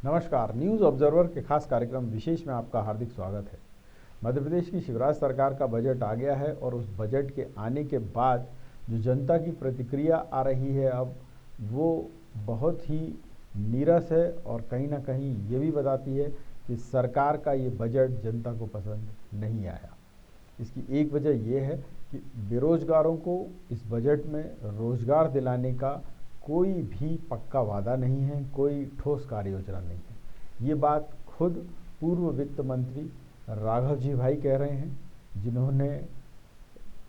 नमस्कार। News observer के खास कार्यक्रम विशेष में आपका हार्दिक स्वागत है। मध्य प्रदेश की शिवराज सरकार का बजट आ गया है और उस बजट के आने के बाद जो जनता की प्रतिक्रिया आ रही है अब वो बहुत ही नीरस है और कहीं ना कहीं ये भी बताती है कि सरकार का ये बजट जनता को पसंद नहीं आया। इसकी एक वजह ये है कि बेरोजगारों को इस बजट में रोजगार दिलाने का कोई भी पक्का वादा नहीं है, कोई ठोस कार्य योजना नहीं है। ये बात खुद पूर्व वित्त मंत्री राघव जी भाई कह रहे हैं, जिन्होंने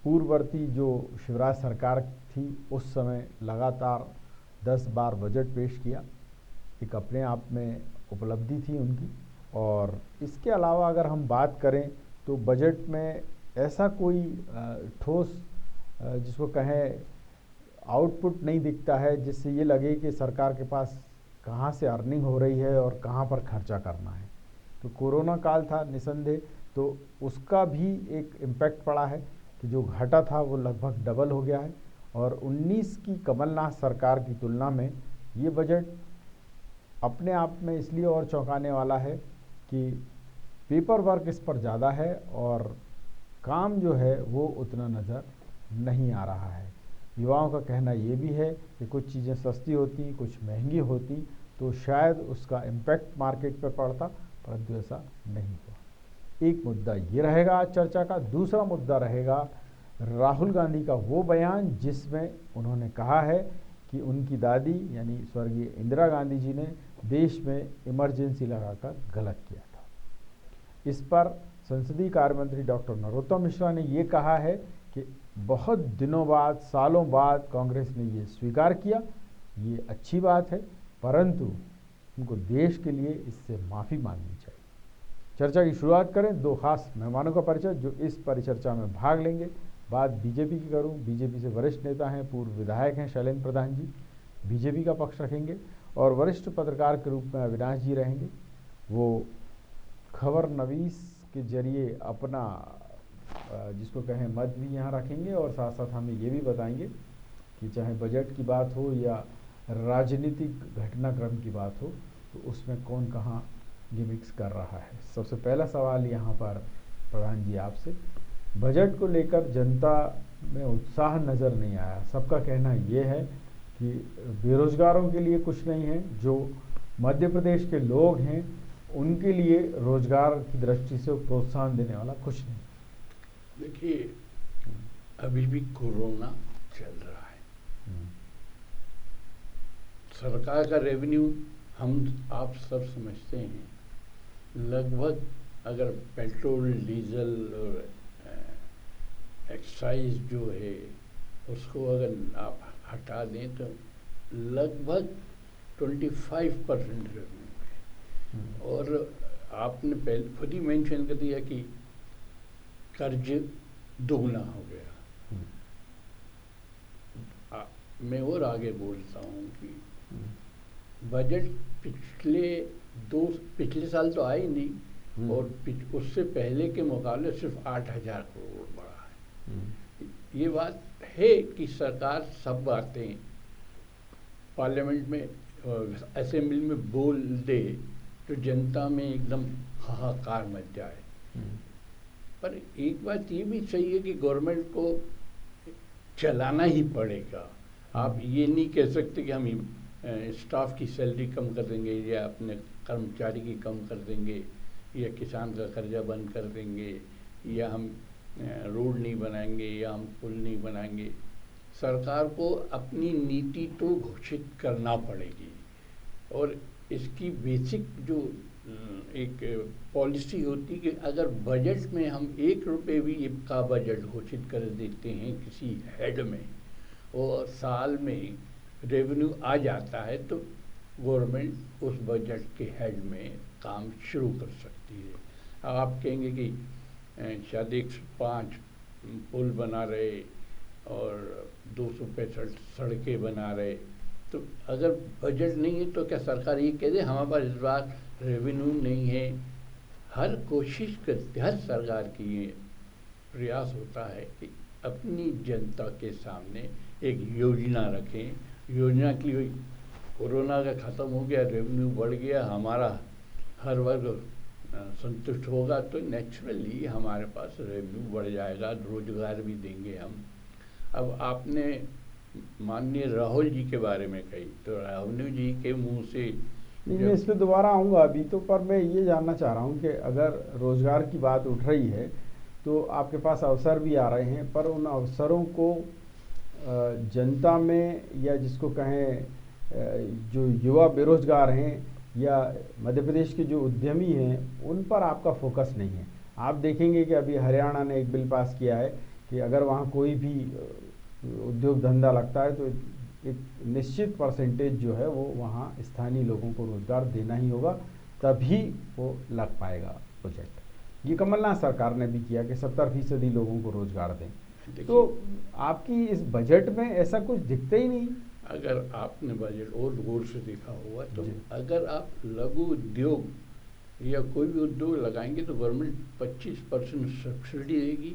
पूर्ववर्ती जो शिवराज सरकार थी उस समय लगातार 10 बार बजट पेश किया। एक अपने आप में उपलब्धि थी उनकी। और इसके अलावा अगर हम बात करें तो बजट में ऐसा कोई ठोस जिसको कहें आउटपुट नहीं दिखता है जिससे ये लगे कि सरकार के पास कहाँ से अर्निंग हो रही है और कहाँ पर खर्चा करना है। तो कोरोना काल था निसंदेह, तो उसका भी एक इम्पैक्ट पड़ा है कि जो घाटा था वो लगभग डबल हो गया है। और 19 की कमलनाथ सरकार की तुलना में ये बजट अपने आप में इसलिए और चौंकाने वाला है कि पेपर वर्क इस पर ज़्यादा है और काम जो है वो उतना नज़र नहीं आ रहा है। युवाओं का कहना ये भी है कि कुछ चीज़ें सस्ती होती, कुछ महंगी होती तो शायद उसका इम्पैक्ट मार्केट पर पड़ता, परंतु ऐसा नहीं हुआ। एक मुद्दा ये रहेगा आज चर्चा का। दूसरा मुद्दा रहेगा राहुल गांधी का वो बयान जिसमें उन्होंने कहा है कि उनकी दादी यानी स्वर्गीय इंदिरा गांधी जी ने देश में इमरजेंसी लगाकर गलत किया था। इस पर संसदीय कार्य मंत्री डॉक्टर नरोत्तम मिश्रा ने ये कहा है कि बहुत दिनों बाद, सालों बाद कांग्रेस ने ये स्वीकार किया, ये अच्छी बात है, परंतु उनको देश के लिए इससे माफ़ी मांगनी चाहिए। चर्चा की शुरुआत करें दो खास मेहमानों का परिचय जो इस परिचर्चा में भाग लेंगे। बात बीजेपी की करूं, बीजेपी से वरिष्ठ नेता हैं, पूर्व विधायक हैं शैलेंद्र प्रधान जी, बीजेपी का पक्ष रखेंगे। और वरिष्ठ पत्रकार के रूप में अविनाश जी रहेंगे, वो खबर नवीस के जरिए अपना जिसको कहें मत भी यहाँ रखेंगे और साथ साथ हमें ये भी बताएंगे कि चाहे बजट की बात हो या राजनीतिक घटनाक्रम की बात हो तो उसमें कौन कहाँ गिमिक्स कर रहा है। सबसे पहला सवाल यहाँ पर प्रधान जी आपसे, बजट को लेकर जनता में उत्साह नज़र नहीं आया। सबका कहना ये है कि बेरोजगारों के लिए कुछ नहीं है, जो मध्य प्रदेश के लोग हैं उनके लिए रोजगार की दृष्टि से प्रोत्साहन देने वाला कुछ नहीं। देखिए, अभी भी कोरोना चल रहा है। सरकार का रेवेन्यू हम आप सब समझते हैं, लगभग अगर पेट्रोल, डीजल और एक्साइज जो है उसको अगर आप हटा दें तो लगभग 25% रेवेन्यू है। और आपने पहले खुद ही मेंशन कर दिया कि कर्ज दोगुना हो गया। मैं और आगे बोलता हूँ कि बजट पिछले साल तो आए नहीं और उससे पहले के मुकाबले सिर्फ 8,000 करोड़ बढ़ा है। ये बात है कि सरकार सब बातें पार्लियामेंट में असेंबली में बोल दे तो जनता में एकदम हाहाकार मच जाए। पर एक बात ये भी सही है कि गवर्नमेंट को चलाना ही पड़ेगा। आप ये नहीं कह सकते कि हम स्टाफ की सैलरी कम कर देंगे या अपने कर्मचारी की कम कर देंगे या किसान का कर्जा बंद कर देंगे या हम रोड नहीं बनाएंगे या हम पुल नहीं बनाएंगे। सरकार को अपनी नीति तो घोषित करना पड़ेगी और इसकी बेसिक जो एक पॉलिसी होती कि अगर बजट में हम 1 रुपये भी का बजट घोषित कर देते हैं किसी हेड में और साल में रेवेन्यू आ जाता है तो गवर्नमेंट उस बजट के हेड में काम शुरू कर सकती है। अब आप कहेंगे कि शायद 105 पुल बना रहे और 265 सड़कें बना रहे, तो अगर बजट नहीं है तो क्या सरकार ये कह दे हमारे पास इस बार रेवेन्यू नहीं है। हर कोशिश करती, हर सरकार की ये प्रयास होता है कि अपनी जनता के सामने एक योजना रखें, योजना की कोरोना का ख़त्म हो गया, रेवेन्यू बढ़ गया, हमारा हर वर्ग संतुष्ट होगा तो नेचुरली हमारे पास रेवेन्यू बढ़ जाएगा, रोजगार भी देंगे हम। अब आपने माननीय राहुल जी के बारे में कही, तो राहुल जी के मुंह से नहीं, मैं इस पे दोबारा आऊँगा अभी तो, पर मैं ये जानना चाह रहा हूँ कि अगर रोज़गार की बात उठ रही है तो आपके पास अवसर भी आ रहे हैं, पर उन अवसरों को जनता में, या जिसको कहें जो युवा बेरोजगार हैं या मध्य प्रदेश के जो उद्यमी हैं, उन पर आपका फोकस नहीं है। आप देखेंगे कि अभी हरियाणा ने एक बिल पास किया है कि अगर वहाँ कोई भी उद्योग धंधा लगता है तो एक निश्चित परसेंटेज जो है वो वहाँ स्थानीय लोगों को रोजगार देना ही होगा, तभी वो लग पाएगा प्रोजेक्ट। ये कमलनाथ सरकार ने भी किया कि 70% लोगों को रोजगार दें। तो आपकी इस बजट में ऐसा कुछ दिखता ही नहीं। अगर आपने बजट और गौर से देखा होगा तो अगर आप लघु उद्योग या कोई भी उद्योग लगाएंगे तो गवर्नमेंट 25% सब्सिडी देगी,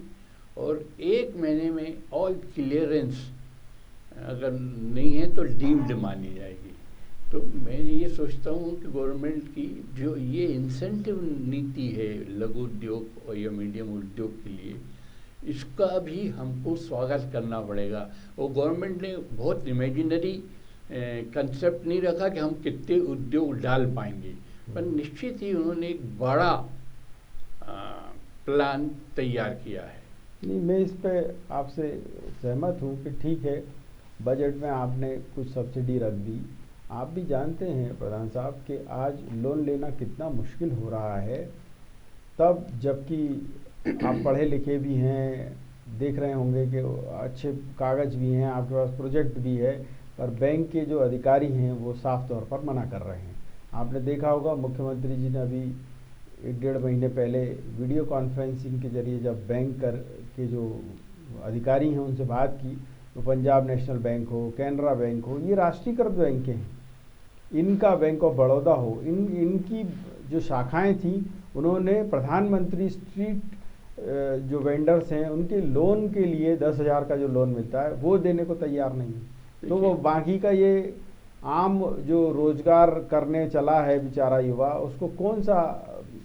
और 1 महीने में ऑल क्लियरेंस अगर नहीं है तो डीम्ड मानी जाएगी। तो मैं ये सोचता हूँ कि गवर्नमेंट की जो ये इंसेंटिव नीति है लघु उद्योग और या मीडियम उद्योग के लिए, इसका भी हमको स्वागत करना पड़ेगा। और गवर्नमेंट ने बहुत इमेजिनरी कंसेप्ट नहीं रखा कि हम कितने उद्योग डाल पाएंगे, पर निश्चित ही उन्होंने एक बड़ा प्लान तैयार किया है। नहीं, मैं इस पे आपसे सहमत हूँ कि ठीक है, बजट में आपने कुछ सब्सिडी रख दी। आप भी जानते हैं प्रधान साहब कि आज लोन लेना कितना मुश्किल हो रहा है, तब जबकि आप पढ़े लिखे भी हैं, देख रहे होंगे कि अच्छे कागज़ भी हैं, आपके पास प्रोजेक्ट भी है, पर बैंक के जो अधिकारी हैं वो साफ तौर पर मना कर रहे हैं। आपने देखा होगा मुख्यमंत्री जी ने अभी 1-1.5 महीने पहले वीडियो कॉन्फ्रेंसिंग के जरिए जब बैंक के जो अधिकारी हैं उनसे बात की, तो पंजाब नेशनल बैंक हो, कैनरा बैंक हो, ये राष्ट्रीयकृत बैंकें हैं, इनका बैंक ऑफ बड़ौदा हो, इनकी जो शाखाएं थी, उन्होंने प्रधानमंत्री स्ट्रीट जो वेंडर्स हैं उनके लोन के लिए 10,000 का जो लोन मिलता है वो देने को तैयार नहीं है। तो वो बाकी का ये आम जो रोजगार करने चला है बेचारा युवा, उसको कौन सा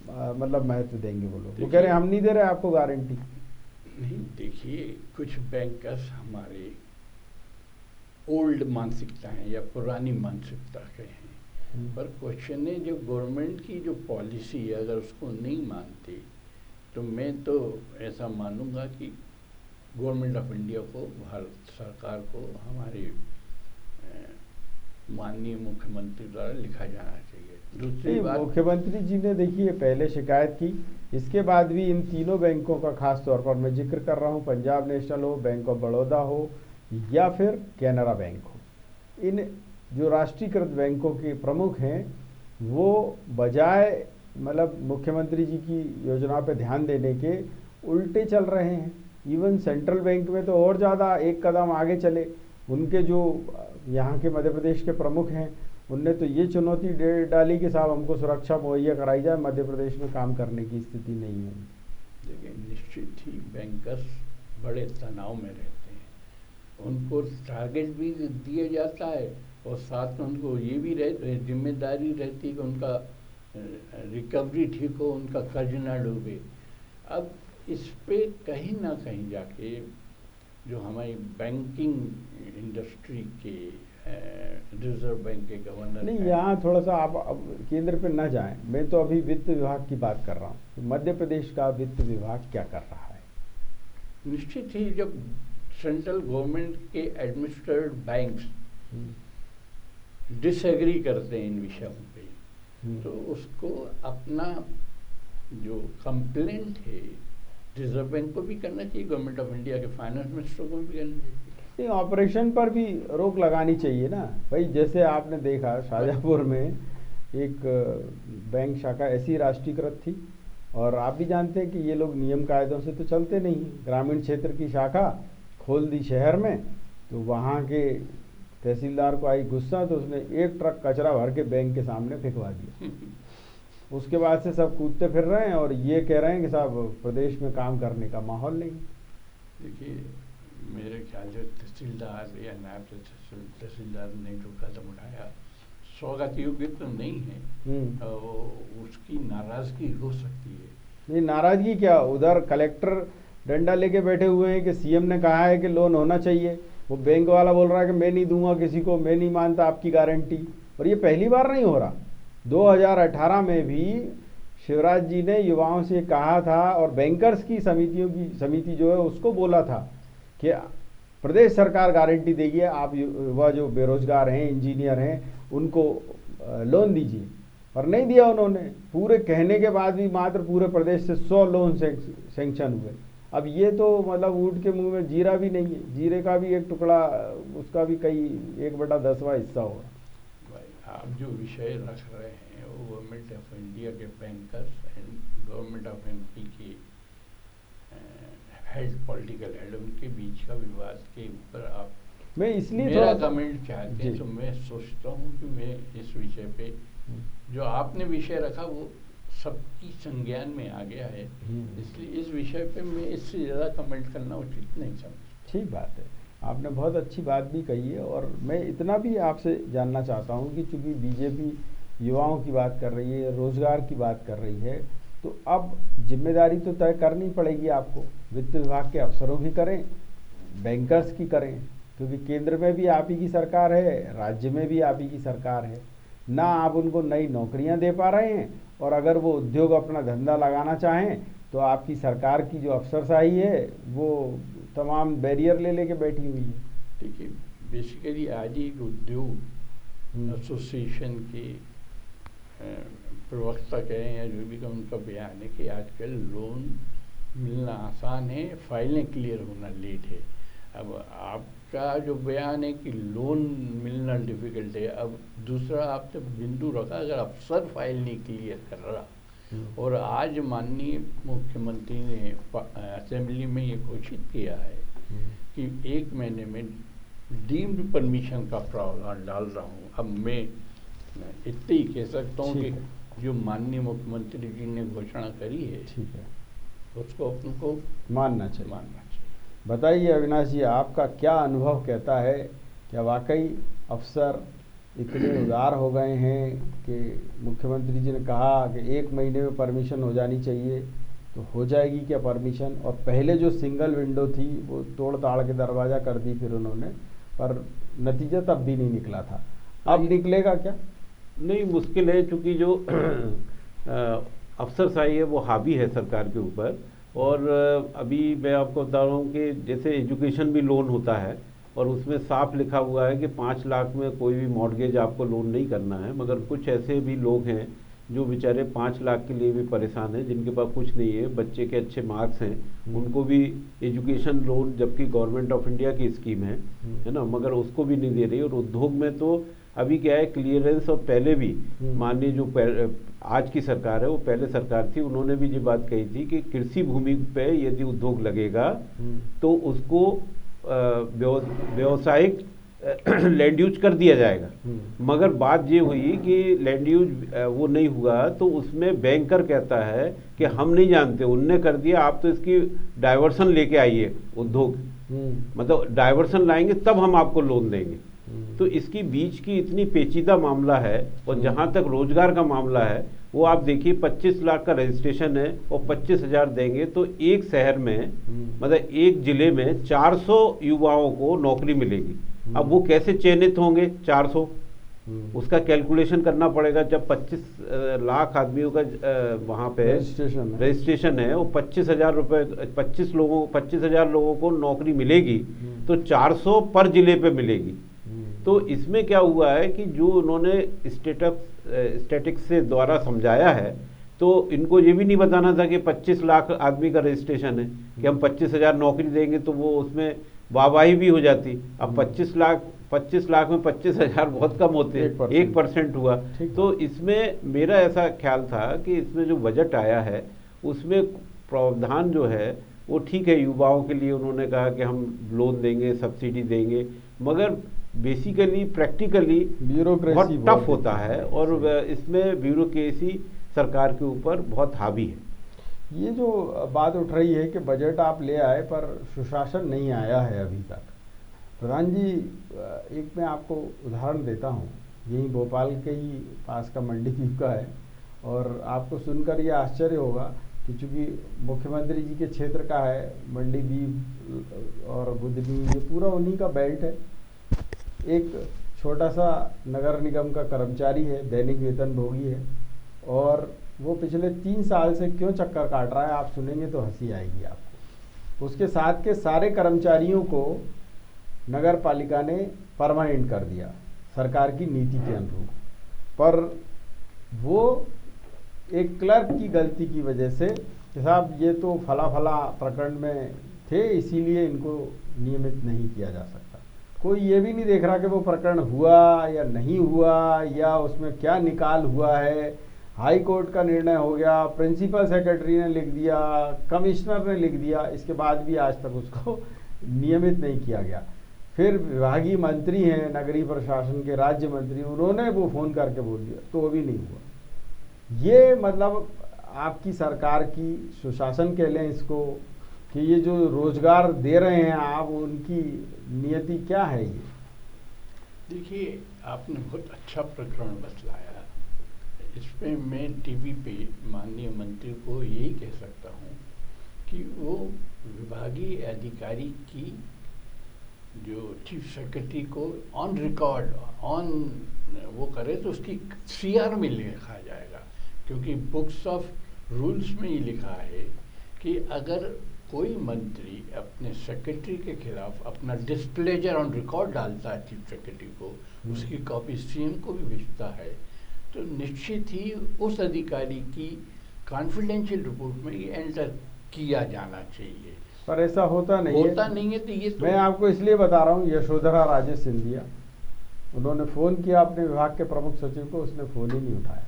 मतलब महत्व देंगे वो लोग? वो कह रहे हैं हम नहीं दे रहे आपको गारंटी। नहीं, देखिए कुछ बैंकर्स हमारे ओल्ड मानसिकता है या पुरानी मानसिकता के हैं, पर क्वेश्चन है जो गवर्नमेंट की जो पॉलिसी है अगर उसको नहीं मानते तो मैं तो ऐसा मानूंगा कि गवर्नमेंट ऑफ इंडिया को, भारत सरकार को हमारे माननीय मुख्यमंत्री द्वारा लिखा जाना चाहिए। दूसरी बात, मुख्यमंत्री जी ने देखिए पहले शिकायत की, इसके बाद भी इन तीनों बैंकों का खास तौर पर मैं जिक्र कर रहा हूँ, पंजाब नेशनल हो, बैंक ऑफ बड़ौदा हो या फिर कैनरा बैंक हो, इन जो राष्ट्रीयकृत बैंकों के प्रमुख हैं वो बजाय मतलब मुख्यमंत्री जी की योजना पे ध्यान देने के उल्टे चल रहे हैं। इवन सेंट्रल बैंक में तो और ज़्यादा एक कदम आगे चले। उनके जो यहाँ के मध्य प्रदेश के प्रमुख हैं उनने तो ये चुनौती डाली कि साहब हमको सुरक्षा मुहैया कराई जाए, मध्य प्रदेश में काम करने की स्थिति नहीं है। देखिए निश्चित ही बैंकर्स बड़े तनाव में रहते हैं, उनको टारगेट भी दिया जाता है और साथ में उनको ये भी जिम्मेदारी रहती है कि उनका रिकवरी ठीक हो, उनका कर्ज ना डूबे। अब इस पे कहीं ना कहीं जाके जो हमारी बैंकिंग इंडस्ट्री के रिजर्व बैंक के गवर्नर नहीं, यहाँ थोड़ा सा आप अब केंद्र पे ना जाएं, मैं तो अभी वित्त विभाग की बात कर रहा हूँ। तो मध्य प्रदेश का वित्त विभाग क्या कर रहा है? निश्चित ही जब सेंट्रल गवर्नमेंट के एडमिनिस्ट्रेटेड बैंक्स डिसएग्री करते हैं इन विषयों पे, तो उसको अपना जो कंप्लेंट है रिजर्व बैंक को भी करना चाहिए, गवर्नमेंट ऑफ इंडिया के फाइनेंस मिनिस्टर को भी करना चाहिए। नहीं, ऑपरेशन पर भी रोक लगानी चाहिए ना भाई। जैसे आपने देखा शाहजहाँपुर में एक बैंक शाखा ऐसी राष्ट्रीयकृत थी, और आप भी जानते हैं कि ये लोग नियम कायदों से तो चलते नहीं। ग्रामीण क्षेत्र की शाखा खोल दी शहर में, तो वहाँ के तहसीलदार को आई गुस्सा, तो उसने 1 ट्रक कचरा भर के बैंक के सामने फेंकवा दिया। उसके बाद से सब कूदते फिर रहे हैं और ये कह रहे हैं कि साहब प्रदेश में काम करने का माहौल नहीं। देखिए मेरे ख्याल से तहसीलदार या नायब तहसीलदार ने जो कदम उठाया स्वागत योग्य तो नहीं है, उसकी नाराजगी हो सकती है। नहीं, नाराजगी क्या, उधर कलेक्टर डंडा लेके बैठे हुए हैं कि सीएम ने कहा है कि लोन होना चाहिए, वो बैंक वाला बोल रहा है कि मैं नहीं दूंगा किसी को, मैं नहीं मानता आपकी गारंटी। और ये पहली बार नहीं हो रहा, 2018 में भी शिवराज जी ने युवाओं से कहा था और बैंकर्स की समिति जो है उसको बोला था कि प्रदेश सरकार गारंटी देगी, आप युवा जो बेरोजगार हैं, इंजीनियर हैं, उनको लोन दीजिए। पर नहीं दिया उन्होंने, पूरे कहने के बाद भी मात्र पूरे प्रदेश से 100 लोन सैंक्शन हुए। अब ये तो मतलब ऊँट के मुंह में जीरा भी नहीं है, जीरे का भी एक टुकड़ा, उसका भी कई 1/10वां हिस्सा होगा। आप जो विषय रख रहे हैं वो गवर्नमेंट ऑफ इंडिया के bankers and government of MP के हेड, पॉलिटिकल हेड, उनके बीच का विवाद के ऊपर आप मैं इसलिए मेरा कमेंट चाहते हैं, तो मैं सोचता हूँ कि मैं इस विषय पे जो आपने विषय रखा वो सबकी संज्ञान में आ गया है, इसलिए इस विषय पे मैं इससे ज़्यादा कमेंट करना उचित नहीं समझता। ठीक बात है, आपने बहुत अच्छी बात भी कही है। और मैं इतना भी आपसे जानना चाहता हूँ कि चूंकि बीजेपी युवाओं की बात कर रही है, रोजगार की बात कर रही है, तो अब जिम्मेदारी तो तय करनी पड़ेगी आपको, वित्त विभाग के अफसरों की करें, बैंकर्स की करें, क्योंकि केंद्र में भी आप ही की सरकार है, राज्य में भी आप ही की सरकार है। ना आप उनको नई नौकरियां दे पा रहे हैं, और अगर वो उद्योग अपना धंधा लगाना चाहें तो आपकी सरकार की जो अफसरशाही है वो तमाम बैरियर ले लेके बैठी हुई है। देखिए, बेसिकली आज एक उद्योग एसोसिएशन के प्रवक्ता कहें या जो भी का उनका बयान है कि आजकल लोन मिलना आसान है, फाइलें क्लियर होना लेट है। अब आपका जो बयान है कि लोन मिलना डिफ़िकल्ट है, अब दूसरा आपने बिंदु रखा, अगर अफसर फाइल नहीं क्लियर कर रहा, और आज माननीय मुख्यमंत्री ने असेंबली में ये घोषित किया है कि 1 महीने में डीम्ड परमिशन का प्रावधान डाल रहा हूँ। अब मैं इतने ही कह सकता हूँ कि जो माननीय मुख्यमंत्री जी ने घोषणा करी है, ठीक है, उसको अपन को मानना चाहिए। बताइए अविनाश जी, आपका क्या अनुभव कहता है, क्या वाकई अफसर इतने उदार हो गए हैं कि मुख्यमंत्री जी ने कहा कि 1 महीने में परमिशन हो जानी चाहिए, तो हो जाएगी क्या परमिशन? और पहले जो सिंगल विंडो थी वो तोड़ ताड़ के दरवाज़ा कर दी फिर उन्होंने, पर नतीजा तब भी नहीं निकला था, अब निकलेगा क्या? नहीं, मुश्किल है, क्योंकि जो अफसरशाही है वो हावी है सरकार के ऊपर। और अभी मैं आपको बता रहा हूँ कि जैसे एजुकेशन भी लोन होता है और उसमें साफ लिखा हुआ है कि 5 लाख में कोई भी मॉर्गेज आपको लोन नहीं करना है, मगर कुछ ऐसे भी लोग हैं जो बेचारे 5 लाख के लिए भी परेशान हैं, जिनके पास कुछ नहीं है, बच्चे के अच्छे मार्क्स हैं, उनको भी एजुकेशन लोन, जबकि गवर्नमेंट ऑफ इंडिया की स्कीम है ना, मगर उसको भी नहीं दे रही। और उद्योग में तो अभी क्या है, क्लियरेंस, और पहले भी माननीय जो आज की सरकार है वो पहले सरकार थी, उन्होंने भी ये बात कही थी कि कृषि भूमि पे यदि उद्योग लगेगा तो उसको व्यावसायिक लैंड यूज कर दिया जाएगा। मगर बात ये हुई कि लैंड यूज वो नहीं हुआ, तो उसमें बैंकर कहता है कि हम नहीं जानते, उनने कर दिया, आप तो इसकी डाइवर्सन लेके आइए उद्योग, मतलब डाइवर्सन लाएंगे तब हम आपको लोन देंगे। तो इसकी बीच की इतनी पेचीदा मामला है। और जहां तक रोजगार का मामला है वो आप देखिए, 25 लाख का रजिस्ट्रेशन है और 25,000 देंगे तो एक शहर में, मतलब एक जिले में 400 युवाओं को नौकरी मिलेगी। अब वो कैसे चयनित होंगे 400, उसका कैलकुलेशन करना पड़ेगा। जब 25 लाख आदमियों का वहाँ पे रजिस्ट्रेशन है और 25,000 रुपये, 25,000 लोगों को नौकरी मिलेगी, तो 400 पर जिले पे मिलेगी। तो इसमें क्या हुआ है कि जो उन्होंने स्टैटिक्स से द्वारा समझाया है, तो इनको ये भी नहीं बताना था कि 25 लाख आदमी का रजिस्ट्रेशन है कि हम 25,000 नौकरी देंगे, तो वो उसमें वाहवाही भी हो जाती। अब 25 लाख में 25,000 बहुत कम होते हैं, 1% हुआ। तो इसमें मेरा ऐसा ख्याल था कि इसमें जो बजट आया है उसमें प्रावधान जो है वो ठीक है, युवाओं के लिए उन्होंने कहा कि हम लोन देंगे, सब्सिडी देंगे, मगर बेसिकली प्रैक्टिकली बहुत टफ होता है और इसमें ब्यूरोक्रेसी सरकार के ऊपर बहुत हावी है। ये जो बात उठ रही है कि बजट आप ले आए पर सुशासन नहीं आया है अभी तक, प्रधान जी, एक मैं आपको उदाहरण देता हूँ यहीं भोपाल के ही पास का मंडीदीप का है। और आपको सुनकर ये आश्चर्य होगा कि चूँकि मुख्यमंत्री जी के क्षेत्र का है मंडीदीप और बुधनी, ये पूरा उन्हीं का बेल्ट है। एक छोटा सा नगर निगम का कर्मचारी है, दैनिक वेतन भोगी है, और वो पिछले 3 साल से क्यों चक्कर काट रहा है आप सुनेंगे तो हंसी आएगी आपको। उसके साथ के सारे कर्मचारियों को नगर पालिका ने परमानेंट कर दिया सरकार की नीति के अनुरूप, पर वो एक क्लर्क की गलती की वजह से कि साहब ये तो फला फला प्रकरण में थे इसीलिए इनको नियमित नहीं किया जा सकता। कोई ये भी नहीं देख रहा कि वो प्रकरण हुआ या नहीं हुआ या उसमें क्या निकाल हुआ है। हाई कोर्ट का निर्णय हो गया, प्रिंसिपल सेक्रेटरी ने लिख दिया, कमिश्नर ने लिख दिया, इसके बाद भी आज तक उसको नियमित नहीं किया गया। फिर विभागीय मंत्री हैं, नगरीय प्रशासन के राज्य मंत्री, उन्होंने वो फ़ोन करके बोल दिया तो वो भी नहीं हुआ। ये मतलब आपकी सरकार की सुशासन कह लें इसको, कि ये जो रोजगार दे रहे हैं आप, उनकी नियति क्या है ये? देखिए, आपने बहुत अच्छा प्रकरण बतलाया। इसमें मैं टीवी पे माननीय मंत्री को यही कह सकता हूँ कि वो विभागीय अधिकारी की जो चीफ सेक्रेटरी को ऑन रिकॉर्ड वो करे तो उसकी सीआर में लिखा जाएगा, क्योंकि बुक्स ऑफ रूल्स में ये लिखा है कि अगर कोई मंत्री अपने सेक्रेटरी के खिलाफ अपना डिस्प्लेजर ऑन रिकॉर्ड डालता है चीफ सेक्रेटरी को, उसकी कॉपी सीएम को भी भेजता है, तो निश्चित ही उस अधिकारी की कॉन्फिडेंशियल रिपोर्ट में ये एंटर किया जाना चाहिए। पर ऐसा होता नहीं है तो ये तो मैं आपको इसलिए बता रहा हूँ। यशोधरा राजे सिंधिया, उन्होंने फ़ोन किया अपने विभाग के प्रमुख सचिव को, उसने फ़ोन ही नहीं उठाया।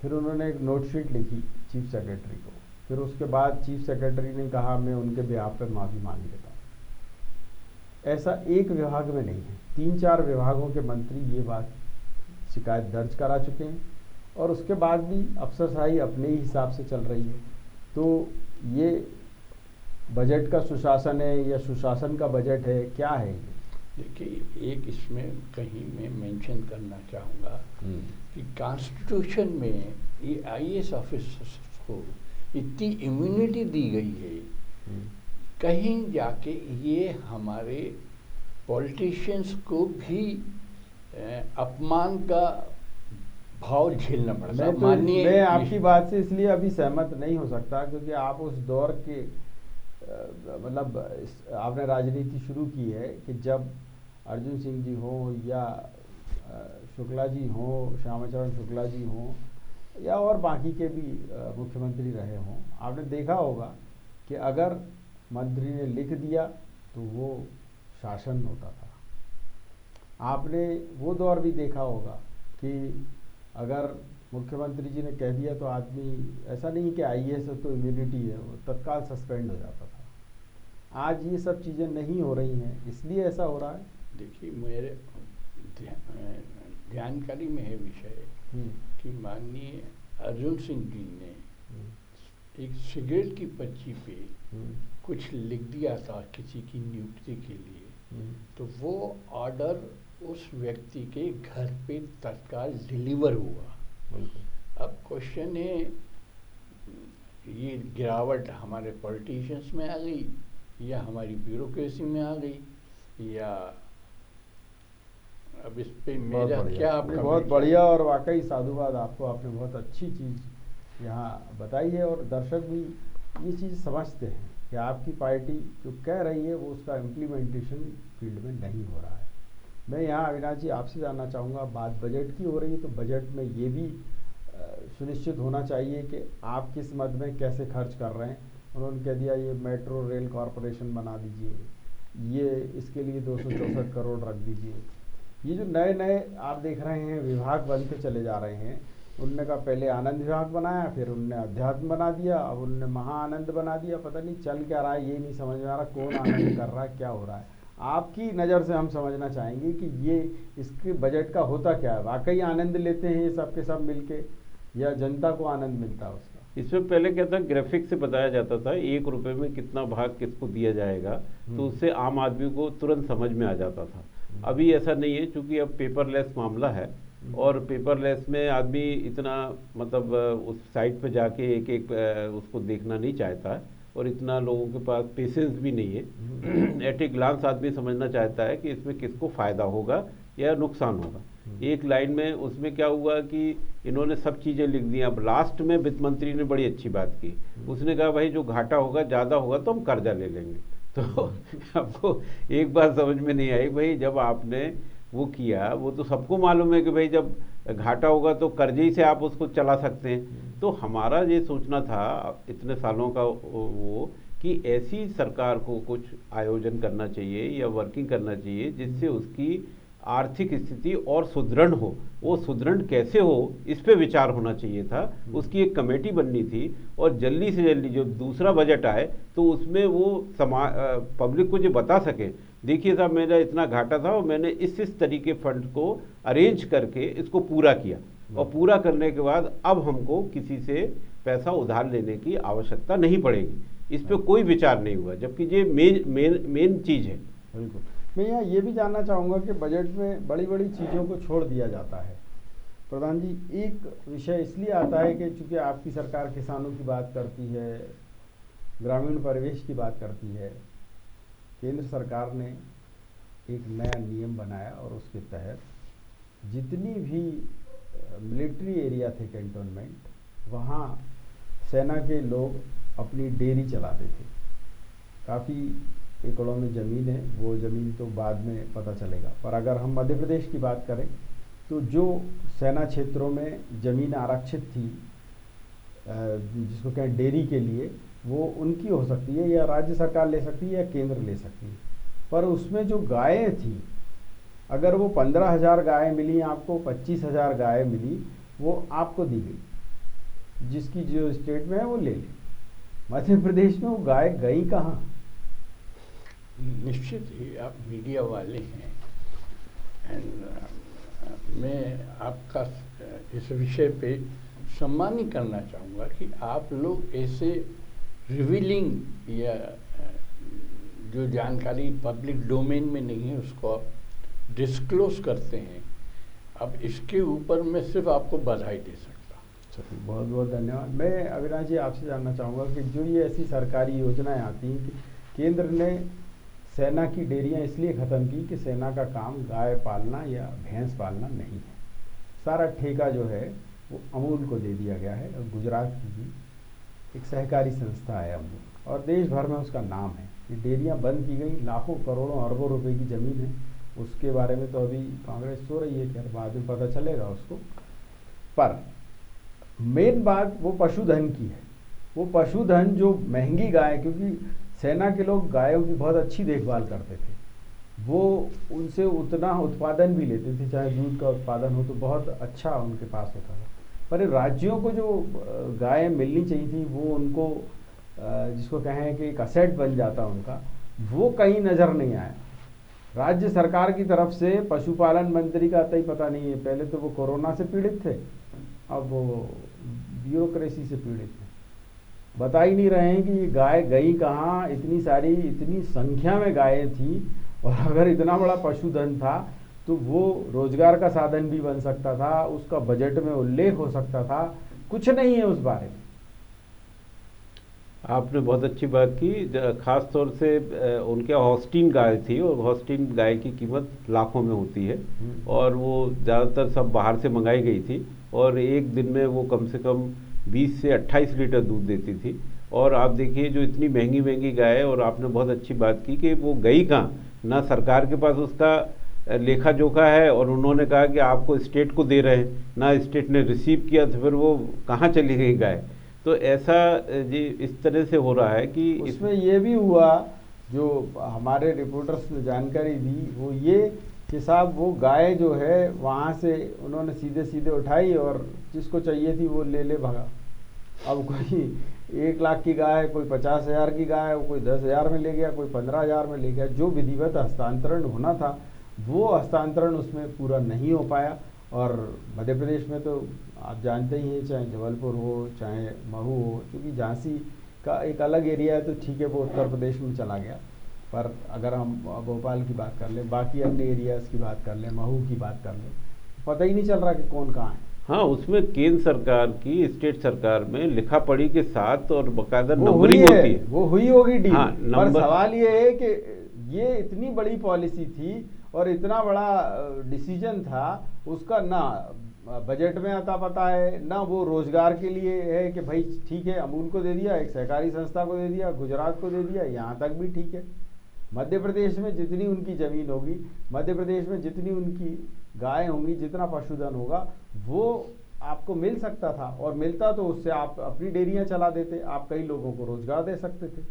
फिर उन्होंने एक नोटशीट लिखी चीफ सेक्रेटरी को, फिर उसके बाद चीफ सेक्रेटरी ने कहा मैं उनके बिहाफ पर माफ़ी मांग लेता हूँ। ऐसा एक विभाग में नहीं है, 3-4 विभागों के मंत्री ये बात शिकायत दर्ज करा चुके हैं, और उसके बाद भी अफसरशाही अपने ही हिसाब से चल रही है। तो ये बजट का सुशासन है या सुशासन का बजट है, क्या है ये? देखिए, एक इसमें कहीं मैं मेंशन करना चाहूँगा कि कॉन्स्टिट्यूशन में ये आईएएस ऑफिसर्स को इतनी इम्यूनिटी दी गई है, कहीं जाके ये हमारे पॉलिटिशियंस को भी अपमान का भाव झेलना पड़ता है। मैं आपकी बात से इसलिए अभी सहमत नहीं हो सकता क्योंकि आप उस दौर के मतलब आपने राजनीति शुरू की है कि जब अर्जुन सिंह जी हो या शुक्ला जी हो, श्यामाचरण शुक्ला जी हो, या और बाकी के भी मुख्यमंत्री रहे हों, आपने देखा होगा कि अगर मंत्री ने लिख दिया तो वो शासन होता था। आपने वो दौर भी देखा होगा कि अगर मुख्यमंत्री जी ने कह दिया तो आदमी, ऐसा नहीं कि आईएएस है तो इम्यूनिटी है, वो तत्काल सस्पेंड हो जाता था। आज ये सब चीज़ें नहीं हो रही हैं, इसलिए ऐसा हो रहा है। देखिए, मेरे जानकारी में है विषय कि माननीय अर्जुन सिंह जी ने एक सिगरेट की पर्ची पे कुछ लिख दिया था किसी की नियुक्ति के लिए, तो वो ऑर्डर उस व्यक्ति के घर पे तत्काल डिलीवर हुआ। अब क्वेश्चन है, ये गिरावट हमारे पॉलिटिशियंस में आ गई या हमारी ब्यूरोक्रेसी में आ गई, या अब इस पे मेरा क्या आपका? बहुत बढ़िया और वाकई साधुवाद आपको, आपने बहुत अच्छी चीज़ यहाँ बताई है और दर्शक भी ये चीज़ समझते हैं कि आपकी पार्टी जो कह रही है वो उसका इम्प्लीमेंटेशन फील्ड में नहीं हो रहा है। मैं यहाँ अविनाश जी आपसे जानना चाहूँगा, बात बजट की हो रही है तो बजट में ये भी सुनिश्चित होना चाहिए कि आप किस मद में कैसे खर्च कर रहे हैं। उन्होंने कह दिया ये मेट्रो रेल कॉरपोरेशन बना दीजिए, ये इसके लिए 264 करोड़ रख दीजिए। ये जो नए नए आप देख रहे हैं विभाग बनते चले जा रहे हैं, उनने कहा पहले आनंद विभाग बनाया, फिर उनने अध्यात्म बना दिया, अब उनने महाआनंद बना दिया। पता नहीं चल क्या रहा है, ये नहीं समझ में आ रहा कौन आनंद कर रहा है, क्या हो रहा है। आपकी नज़र से हम समझना चाहेंगे कि ये इसके बजट का होता क्या है। वाकई आनंद लेते हैं ये सब के सब मिलके या जनता को आनंद मिलता है उसका? इसमें पहले क्या था, ग्राफिक से बताया जाता था 1 रुपए में कितना भाग किसको दिया जाएगा, तो उससे आम आदमी को तुरंत समझ में आ जाता था। अभी ऐसा नहीं है, क्योंकि अब पेपरलेस मामला है और पेपरलेस में आदमी इतना मतलब उस साइट पे जाके एक एक उसको देखना नहीं चाहता है और इतना लोगों के पास पेशेंस भी नहीं है। एट ए ग्लांस आदमी समझना चाहता है कि इसमें किसको फ़ायदा होगा या नुकसान होगा। एक लाइन में उसमें क्या हुआ कि इन्होंने सब चीज़ें लिख दी। अब लास्ट में वित्त मंत्री ने बड़ी अच्छी बात की, उसने कहा भाई जो घाटा होगा ज़्यादा होगा तो हम कर्जा ले लेंगे। तो आपको एक बात समझ में नहीं आई, भाई जब आपने वो किया, वो तो सबको मालूम है कि भाई जब घाटा होगा तो कर्जे ही से आप उसको चला सकते हैं। तो हमारा ये सोचना था इतने सालों का वो कि ऐसी सरकार को कुछ आयोजन करना चाहिए या वर्किंग करना चाहिए जिससे उसकी आर्थिक स्थिति और सुदृढ़ हो। वो सुदृढ़ कैसे हो इस पे विचार होना चाहिए था। उसकी एक कमेटी बननी थी और जल्दी से जल्दी जो दूसरा बजट आए तो उसमें वो पब्लिक को जो बता सके, देखिए साहब मेरा इतना घाटा था और मैंने इस तरीके फंड को अरेंज करके इसको पूरा किया और पूरा करने के बाद अब हमको किसी से पैसा उधार लेने की आवश्यकता नहीं पड़ेगी। इस पे कोई विचार नहीं हुआ, जबकि ये मेन चीज़ है। बिल्कुल। मैं यहाँ ये भी जानना चाहूँगा कि बजट में बड़ी बड़ी चीज़ों को छोड़ दिया जाता है। प्रधान जी, एक विषय इसलिए आता है कि चूँकि आपकी सरकार किसानों की बात करती है, ग्रामीण परिवेश की बात करती है, केंद्र सरकार ने एक नया नियम बनाया और उसके तहत जितनी भी मिलिट्री एरिया थे कैंटोनमेंट, वहाँ सेना के लोग अपनी डेयरी चलाते थे। काफ़ी एकड़ों में ज़मीन है, वो ज़मीन तो बाद में पता चलेगा, पर अगर हम मध्य प्रदेश की बात करें तो जो सेना क्षेत्रों में ज़मीन आरक्षित थी जिसको कहें डेयरी के लिए, वो उनकी हो सकती है या राज्य सरकार ले सकती है या केंद्र ले सकती है। पर उसमें जो गायें थी, अगर वो 15,000 गायें मिली आपको, 25,000 गायें मिली, वो आपको दी गई, जिसकी जो स्टेट में है वो ले ले। मध्य प्रदेश में वो गाय गई कहाँ? निश्चित ही आप मीडिया वाले हैं एंड मैं आपका इस विषय पे सम्मान ही करना चाहूँगा कि आप लोग ऐसे रिवीलिंग या जो जानकारी पब्लिक डोमेन में नहीं है उसको आप डिस्क्लोज करते हैं। अब इसके ऊपर मैं सिर्फ आपको बधाई दे सकता हूँ। चलिए, बहुत बहुत धन्यवाद। मैं अविनाश जी आपसे जानना चाहूँगा कि जो ये ऐसी सरकारी योजनाएं आती हैं कि केंद्र ने सेना की डेयरियाँ इसलिए ख़त्म की कि सेना का काम गाय पालना या भैंस पालना नहीं है, सारा ठेका जो है वो अमूल को दे दिया गया है। और गुजरात की भी एक सहकारी संस्था है अमूल, और देश भर में उसका नाम है। ये डेयरियाँ बंद की गई, लाखों करोड़ों अरबों रुपए की ज़मीन है, उसके बारे में तो अभी कांग्रेस सो रही है कि बाद में पता चलेगा उसको। पर मेन बात वो पशुधन की है। वो पशुधन जो महंगी गाय, क्योंकि सेना के लोग गायों की बहुत अच्छी देखभाल करते थे, वो उनसे उतना उत्पादन भी लेते थे, चाहे दूध का उत्पादन हो तो बहुत अच्छा उनके पास होता था। पर राज्यों को जो गायें मिलनी चाहिए थी वो उनको जिसको कहें कि एक असेट बन जाता उनका, वो कहीं नज़र नहीं आया। राज्य सरकार की तरफ से पशुपालन मंत्री का तो ही पता नहीं है, पहले तो वो कोरोना से पीड़ित थे, अब वो ब्यूरोक्रेसी से पीड़ित हैं। बता ही नहीं रहे हैं कि ये गाय गई कहाँ। इतनी सारी, इतनी संख्या में गायें थी, और अगर इतना बड़ा पशुधन था तो वो रोजगार का साधन भी बन सकता था, उसका बजट में उल्लेख हो सकता था। कुछ नहीं है उस बारे में। आपने बहुत अच्छी बात की। खास तौर से उनके हॉस्टीन गाय थी और हॉस्टीन गाय की कीमत लाखों में होती है और वो ज़्यादातर सब बाहर से मंगाई गई थी और एक दिन में वो कम से कम 20 से 28 लीटर दूध देती थी। और आप देखिए जो इतनी महंगी महंगी गाय है, और आपने बहुत अच्छी बात की कि वो गई कहाँ, ना सरकार के पास उसका लेखा जोखा है और उन्होंने कहा कि आपको स्टेट को दे रहे हैं, ना स्टेट ने रिसीव किया, तो फिर वो कहाँ चली गई गाय। तो ऐसा जी इस तरह से हो रहा है कि इसमें ये भी हुआ, जो हमारे रिपोर्टर्स ने जानकारी दी वो ये कि साहब वो गाय जो है वहाँ से उन्होंने सीधे सीधे उठाई और जिसको चाहिए थी वो ले भागा। अब कोई 1 लाख की गाय, कोई 50,000 की गाय, कोई 10,000 में ले गया, कोई 15,000 में ले गया। जो विधिवत हस्तांतरण होना था वो हस्तांतरण उसमें पूरा नहीं हो पाया। और मध्य प्रदेश में तो आप जानते ही हैं, चाहे जबलपुर हो चाहे महू हो, क्योंकि झांसी का एक अलग एरिया है तो ठीक है वो उत्तर प्रदेश में चला गया, पर अगर हम भोपाल की बात कर लें, बाकी अन्य एरियाज़ की बात कर लें, महू की बात कर लें, पता ही नहीं चल रहा कि कौन कहाँ है। हाँ, उसमें केंद्र सरकार की स्टेट सरकार में लिखा पढ़ी के साथ और बकायदा वो हुई नंबरिंग है, होती है। वो हुई होगी डील। हाँ, पर नंबर सवाल ये है कि ये इतनी बड़ी पॉलिसी थी और इतना बड़ा डिसीजन था, उसका ना बजट में आता पता है, ना वो रोजगार के लिए है कि भाई ठीक है अमूल को दे दिया, एक सहकारी संस्था को दे दिया, गुजरात को दे दिया, यहाँ तक भी ठीक है। मध्य प्रदेश में जितनी उनकी ज़मीन होगी, मध्य प्रदेश में जितनी उनकी गाय होंगी, जितना पशुधन होगा, वो आपको मिल सकता था, और मिलता तो उससे आप अपनी डेयरियां चला देते, आप कई लोगों को रोजगार दे सकते थे।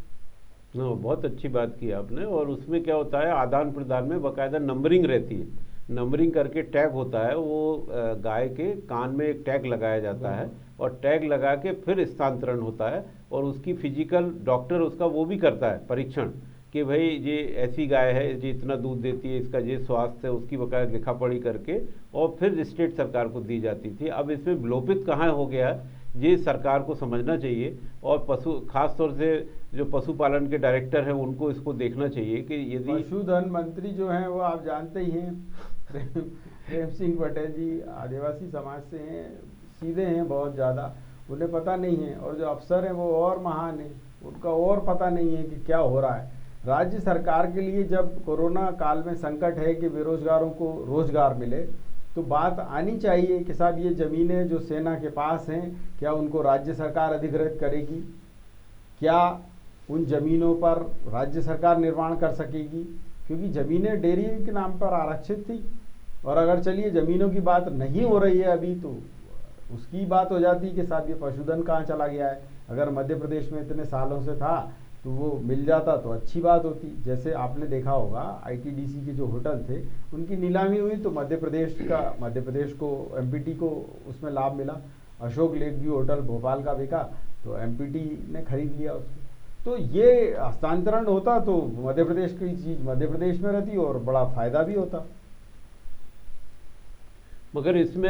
बहुत अच्छी बात की आपने। और उसमें क्या होता है, आदान प्रदान में बाकायदा नंबरिंग रहती है, नंबरिंग करके टैग होता है, वो गाय के कान में एक टैग लगाया जाता है और टैग लगा के फिर स्थानांतरण होता है, और उसकी फिजिकल डॉक्टर उसका वो भी करता है परीक्षण कि भाई ये ऐसी गाय है, ये इतना दूध देती है, इसका ये स्वास्थ्य है, उसकी बकायदा लिखा पढ़ी करके और फिर स्टेट सरकार को दी जाती थी। अब इसमें विलोपित कहाँ हो गया, ये सरकार को समझना चाहिए, और पशु खास तौर से जो पशुपालन के डायरेक्टर हैं उनको इसको देखना चाहिए कि यदि पशुधन मंत्री जो हैं वो आप जानते ही हैं, प्रेम सिंह पटेल जी आदिवासी समाज से हैं, सीधे हैं बहुत ज़्यादा, उन्हें पता नहीं है, और जो अफसर हैं वो और महान हैं, उनका और पता नहीं है कि क्या हो रहा है। राज्य सरकार के लिए जब कोरोना काल में संकट है कि बेरोजगारों को रोजगार मिले, तो बात आनी चाहिए कि साहब ये ज़मीनें जो सेना के पास हैं, क्या उनको राज्य सरकार अधिग्रहित करेगी, क्या उन ज़मीनों पर राज्य सरकार निर्माण कर सकेगी, क्योंकि ज़मीनें डेयरी के नाम पर आरक्षित थी। और अगर चलिए ज़मीनों की बात नहीं हो रही है अभी, तो उसकी बात हो जाती कि साहब ये पशुधन कहाँ चला गया है। अगर मध्य प्रदेश में इतने सालों से था तो वो मिल जाता तो अच्छी बात होती। जैसे आपने देखा होगा आईटीडीसी के जो होटल थे उनकी नीलामी हुई तो मध्य प्रदेश को एमपीटी को उसमें लाभ मिला। Ashok lake view hotel Bhopal का बिका तो एमपीटी ने खरीद लिया उसको। तो ये हस्तांतरण होता तो मध्य प्रदेश की चीज़ मध्य प्रदेश में रहती और बड़ा फायदा भी होता। मगर इसमें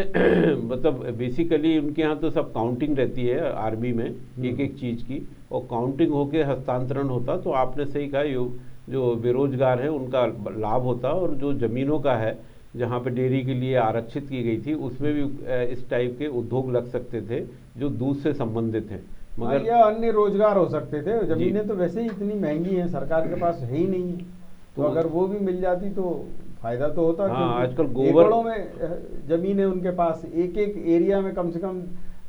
मतलब बेसिकली उनके यहाँ तो सब काउंटिंग रहती है आर्मी में एक एक चीज़ की, और काउंटिंग होके हस्तांतरण होता। तो आपने सही कहा, जो बेरोजगार है उनका लाभ होता, और जो ज़मीनों का है जहाँ पे डेयरी के लिए आरक्षित की गई थी उसमें भी इस टाइप के उद्योग लग सकते थे जो दूध से संबंधित हैं। मगर या अन्य रोजगार हो सकते थे। ज़मीनें तो वैसे ही इतनी महंगी हैं, सरकार के पास है ही नहीं है, तो अगर वो भी मिल जाती तो फायदा तो होता। हाँ, आजकल गोबर एकड़ों में जमीन है उनके पास, एक एक एरिया में कम से कम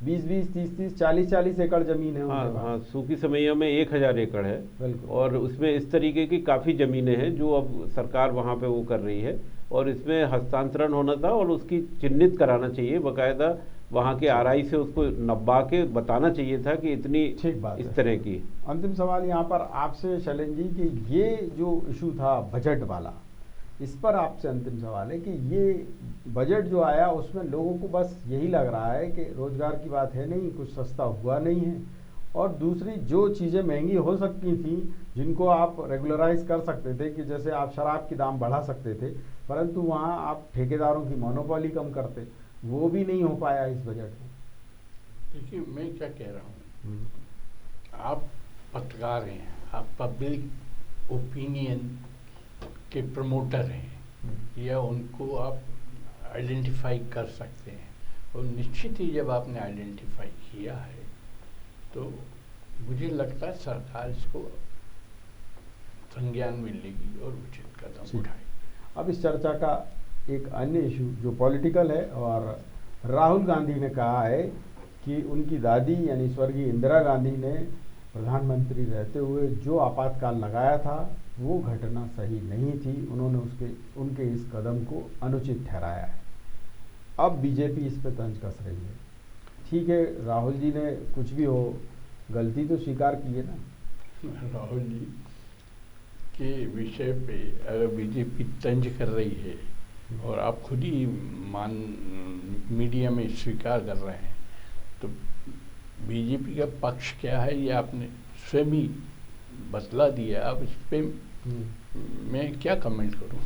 20-20, 30-30, 40-40 एकड़ जमीन है उनके पास। हाँ, सूखी समैया में 1000 एकड़ है, और उसमें इस तरीके की काफ़ी ज़मीनें हैं जो अब सरकार वहाँ पे वो कर रही है, और इसमें हस्तांतरण होना था और उसकी चिन्हित कराना चाहिए बाकायदा, वहाँ के आरआई से उसको नब्बा के बताना चाहिए था कि इतनी ठीक बात इस तरह की। अंतिम सवाल यहाँ पर आपसे शैलेंद्र जी कि ये जो इशू था बजट वाला, इस पर आपसे अंतिम सवाल है कि ये बजट जो आया उसमें लोगों को बस यही लग रहा है कि रोजगार की बात है नहीं, कुछ सस्ता हुआ नहीं है, और दूसरी जो चीज़ें महंगी हो सकती थी जिनको आप रेगुलराइज कर सकते थे, कि जैसे आप शराब की दाम बढ़ा सकते थे, परंतु वहाँ आप ठेकेदारों की मोनोपोली कम करते, वो भी नहीं हो पाया इस बजट में। देखिए मैं क्या कह रहा हूँ, आप पत्रकार हैं, आप पब्लिक ओपिनियन के प्रमोटर हैं, या उनको आप आइडेंटिफाई कर सकते हैं, और निश्चित ही जब आपने आइडेंटिफाई किया है तो मुझे लगता है सरकार इसको संज्ञान में लेगी और उचित कदम उठाएगी। अब इस चर्चा का एक अन्य इशू जो पॉलिटिकल है, और राहुल गांधी ने कहा है कि उनकी दादी यानी स्वर्गीय इंदिरा गांधी ने प्रधानमंत्री रहते हुए जो आपातकाल लगाया था वो घटना सही नहीं थी, उन्होंने उनके इस कदम को अनुचित ठहराया है। अब बीजेपी इस पर तंज कस रही है। ठीक है, राहुल जी ने कुछ भी हो गलती तो स्वीकार की है ना। राहुल जी के विषय पे अगर बीजेपी तंज कर रही है और आप खुद ही मीडिया में स्वीकार कर रहे हैं, तो बीजेपी का पक्ष क्या है ये आपने स्वयं ही बतला दिया। अब इस पर मैं क्या कमेंट करूं?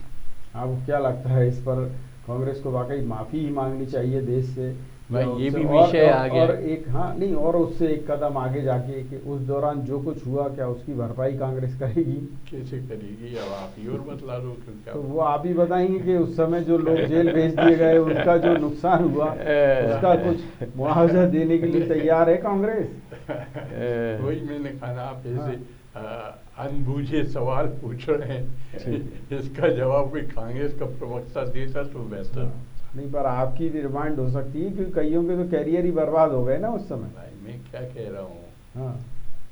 आपको क्या लगता है इस पर कांग्रेस को वाकई माफ़ी ही मांगनी चाहिए देश से, भाई ये भी और- विषय आ गया। और एक हाँ नहीं, और उससे एक कदम आगे जाके कि उस दौरान जो कुछ हुआ क्या उसकी भरपाई कांग्रेस करेगी? कैसे करेगी, अब आप ही और बतला दो क्योंकि तो वो आप ही बताएंगे कि उस समय जो लोग जेल भेज दिए गए उनका जो नुकसान हुआ उसका कुछ मुआवजा देने के लिए तैयार है कांग्रेस? वही मैंने कहा ना, आप हाँ। ऐसे अनबूझे सवाल पूछ रहे हैं, इसका जवाब कोई कांग्रेस का प्रवक्ता देता तो बेहतर। नहीं, पर आपकी डिमांड हो सकती है क्योंकि कईयों के तो कैरियर ही बर्बाद हो गए ना उस समय। भाई मैं क्या कह रहा हूँ, हाँ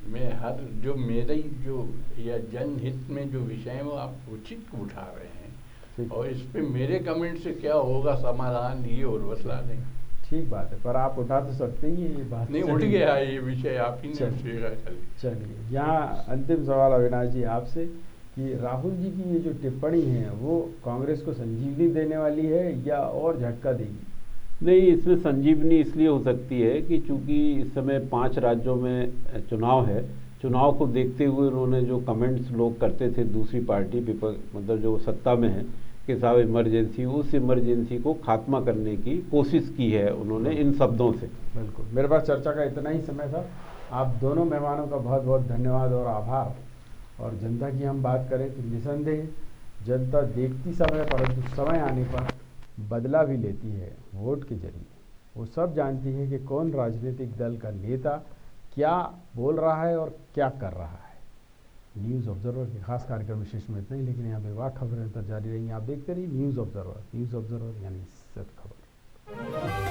मैं हर जो मेरे जो या जनहित में जो विषय है वो आप उचित उठा रहे हैं, ठीक और इस पे मेरे कमेंट से क्या होगा समाधान ये और बतला दें। ठीक बात है, पर आप उठा तो सकते ही हैं, ये बात नहीं, उठ गया ये विषय, आप ही ने चलिए। उठेगा। चलिए, यहाँ अंतिम सवाल अविनाश जी आपसे कि राहुल जी की ये जो टिप्पणी है वो कांग्रेस को संजीवनी देने वाली है या और झटका देगी? नहीं, इसमें संजीवनी इसलिए हो सकती है कि चूंकि इस समय 5 राज्यों में चुनाव है, चुनाव को देखते हुए उन्होंने जो कमेंट्स लोग करते थे दूसरी पार्टी मतलब जो सत्ता में है कि साहब इमरजेंसी, उस इमरजेंसी को खात्मा करने की कोशिश की है उन्होंने इन शब्दों से। बिल्कुल, मेरे पास चर्चा का इतना ही समय था। आप दोनों मेहमानों का बहुत बहुत धन्यवाद और आभार। और जनता की हम बात करें तो निसंदेह जनता देखती सब है, परंतु समय आने पर बदला भी लेती है वोट के जरिए। वो सब जानती है कि कौन राजनीतिक दल का नेता क्या बोल रहा है और क्या कर रहा है। न्यूज़ ऑब्जर्वर के खास कार्यक्रम विशेष में इतना ही, लेकिन यहाँ बेबाक खबरें जारी रहेंगी। आप देखते रहिए न्यूज़ ऑब्जर्वर यानी सच खबर।